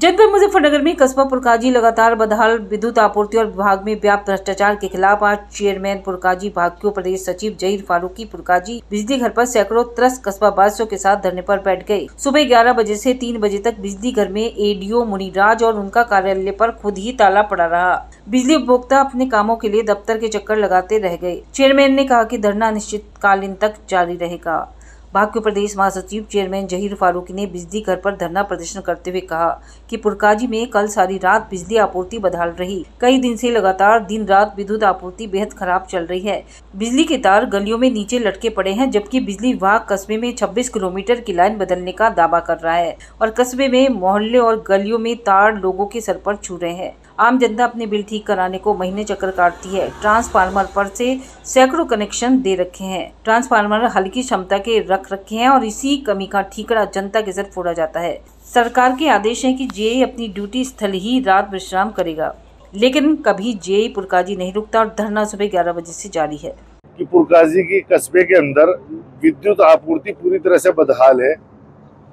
जनपद मुजफ्फरनगर में कस्बा पुरकाजी लगातार बदहाल विद्युत आपूर्ति और विभाग में व्याप्त भ्रष्टाचार के खिलाफ आज चेयरमैन पुरकाजी भाग्यो प्रदेश सचिव जहीर फारूकी पुरकाजी बिजली घर पर सैकड़ों त्रस्त कस्बा वासियों के साथ धरने पर बैठ गए। सुबह 11 बजे से 3 बजे तक बिजली घर में एडीओ मुनिराज और उनका कार्यालय पर खुद ही ताला पड़ा रहा। बिजली उपभोक्ता अपने कामों के लिए दफ्तर के चक्कर लगाते रह गए। चेयरमैन ने कहा कि धरना अनिश्चितकालीन तक जारी रहेगा। भाग्य प्रदेश महासचिव चेयरमैन जहीर फारूकी ने बिजली घर पर धरना प्रदर्शन करते हुए कहा कि पुरकाजी में कल सारी रात बिजली आपूर्ति बदहाल रही। कई दिन से लगातार दिन रात विद्युत आपूर्ति बेहद खराब चल रही है। बिजली के तार गलियों में नीचे लटके पड़े हैं, जबकि बिजली विभाग कस्बे में 26 किलोमीटर की लाइन बदलने का दावा कर रहा है और कस्बे में मोहल्ले और गलियों में तार लोगों के सर पर छू रहे हैं। आम जनता अपने बिल ठीक कराने को महीने चक्कर काटती है। ट्रांसफार्मर पर से सैकड़ों कनेक्शन दे रखे हैं। ट्रांसफार्मर हल्की क्षमता के रख रखे हैं और इसी कमी का ठीकरा जनता के सर फोड़ा जाता है। सरकार के आदेश है कि जेई अपनी ड्यूटी स्थल ही रात विश्राम करेगा, लेकिन कभी जेई पुरकाजी नहीं रुकता और धरना सुबह 11 बजे से जारी है। कि पुरकाजी की कस्बे के अंदर विद्युत आपूर्ति पूरी तरह से बदहाल है।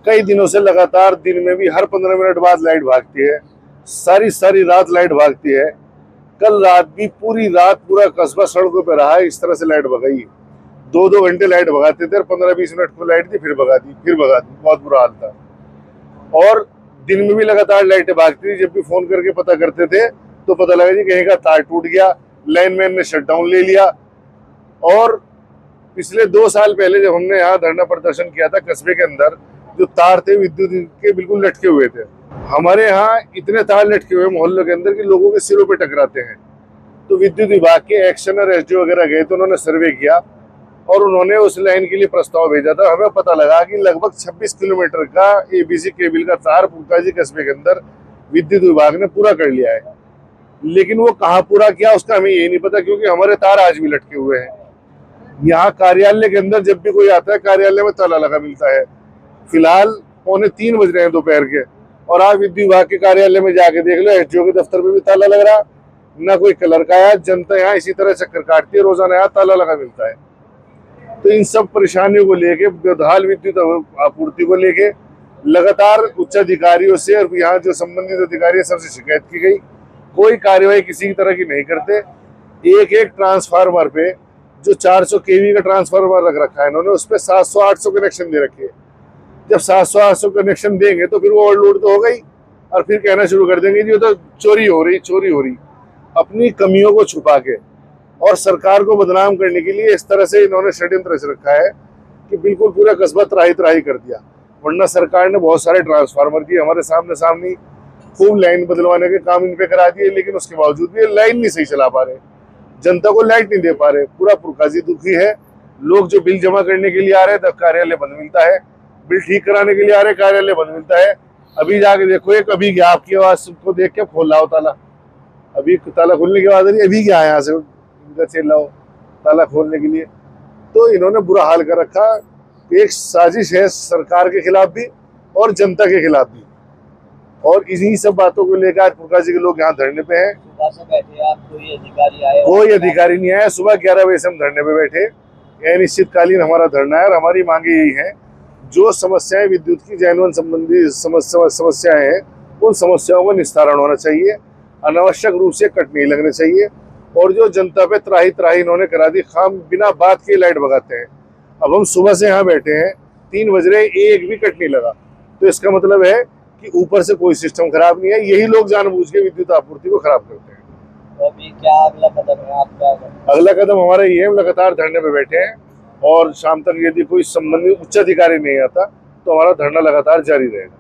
कई दिनों से लगातार दिन में भी हर 15 मिनट बाद लाइट भागती है, सारी रात लाइट भागती है। कल रात भी पूरी रात पूरा कस्बा सड़कों पे रहा है। इस तरह से लाइट भगाई, 2-2 घंटे लाइट भगाते थे, 15-20 मिनट को लाइट थी, फिर भगा दी। बहुत बुरा हाल था। और दिन में भी लगातार लाइटें भागती थी। जब भी फोन करके पता करते थे तो पता लगा जी कहीं का तार टूट गया, लाइनमैन ने शटडाउन ले लिया। और पिछले 2 साल पहले जब हमने यहाँ धरना प्रदर्शन किया था, कस्बे के अंदर जो तार थे विद्युत के बिल्कुल लटके हुए थे। हमारे यहाँ इतने तार लटके हुए मोहल्लों के अंदर कि लोगों के सिरों पे टकराते हैं। तो विद्युत विभाग के एक्शनर एसडीओ वगैरह गए तो उन्होंने सर्वे किया और उन्होंने उस लाइन के लिए प्रस्ताव भेजा था। हमें पता लगा कि लगभग 26 किलोमीटर का एबीसी केबल का तार पुरकाजी कस्बे के अंदर विद्युत विभाग ने पूरा कर लिया है, लेकिन वो कहाँ पूरा किया उसका हमें यही नहीं पता, क्योंकि हमारे तार आज भी लटके हुए हैं। यहाँ कार्यालय के अंदर जब भी कोई आता है, कार्यालय में ताला लगा मिलता है। फिलहाल 2:45 बज रहे हैं दोपहर के, और आप विद्युत विभाग के कार्यालय में जाके देख लो, एसडीओ के दफ्तर में भी ताला लग रहा, ना कोई क्लर्क आया। जनता यहाँ इसी तरह चक्कर काटती है, रोजाना यहाँ ताला लगा मिलता है। तो इन सब परेशानियों को लेके, बदहाल विद्युत आपूर्ति को लेके लगातार उच्च अधिकारियों से और यहाँ जो संबंधित अधिकारी सबसे शिकायत की गई। कोई कार्यवाही किसी तरह की नहीं करते। एक ट्रांसफार्मर पे जो 400 केवी का ट्रांसफार्मर रख रखा है इन्होंने, उस पर 700-800 कनेक्शन दे रखे हैं। जब 700-800 कनेक्शन देंगे तो फिर वो ओवरलोड तो हो गई, और फिर कहना शुरू कर देंगे जी तो चोरी हो रही। अपनी कमियों को छुपा के और सरकार को बदनाम करने के लिए इस तरह से इन्होंने षड्यंत्र रच रखा है कि बिल्कुल पूरा कस्बा त्राही कर दिया। वरना सरकार ने बहुत सारे ट्रांसफार्मर दिए, हमारे सामने खूब लाइन बदलवाने के काम इन पे करा दिए, लेकिन उसके बावजूद भी लाइन नहीं सही चला पा रहे, जनता को लाइट नहीं दे पा रहे। पूरा पुरकाजी दुखी है। लोग जो बिल जमा करने के लिए आ रहे हैं तब कार्यालय बंद मिलता है, बिल ठीक कराने के लिए आ रहे कार्यालय बंद मिलता है। अभी जाके देखो, एक अभी गया, आपकी आवाज को देख के खोल लाओ ताला, अभी ताला खोलने की आवाज आ रही, अभी गया यहाँ से चिल्लाओ ताला खोलने के लिए। तो इन्होंने बुरा हाल कर रखा। एक साजिश है सरकार के खिलाफ भी और जनता के खिलाफ भी, और इन्हीं सब बातों को लेकर आज पुरकाजी के लोग यहाँ धरने पे हैं। कोई अधिकारी नहीं आया। सुबह 11 बजे से हम धरने पे बैठे। अनिश्चितकालीन हमारा धरना है और हमारी मांगे यही है, जो समस्याएं विद्युत की जैनवन संबंधी समस्याएं हैं, उन समस्याओं का निस्तारण होना चाहिए। अनावश्यक रूप से कट नहीं लगने चाहिए। और जो जनता पे त्राही इन्होंने करा दी, खाम बिना बात के लाइट भगाते हैं। अब हम सुबह से यहाँ बैठे हैं, 3 बज रहे, एक भी कट नहीं लगा, तो इसका मतलब है कि ऊपर से कोई सिस्टम खराब नहीं है। यही लोग जानबूझ के विद्युत आपूर्ति को खराब करते हैं। तो अभी क्या अगला कदम है आपका? अगला कदम हमारा ये है, लगातार धरने पे बैठे हैं, और शाम तक यदि कोई संबंधित उच्च अधिकारी नहीं आता तो हमारा धरना लगातार जारी रहेगा।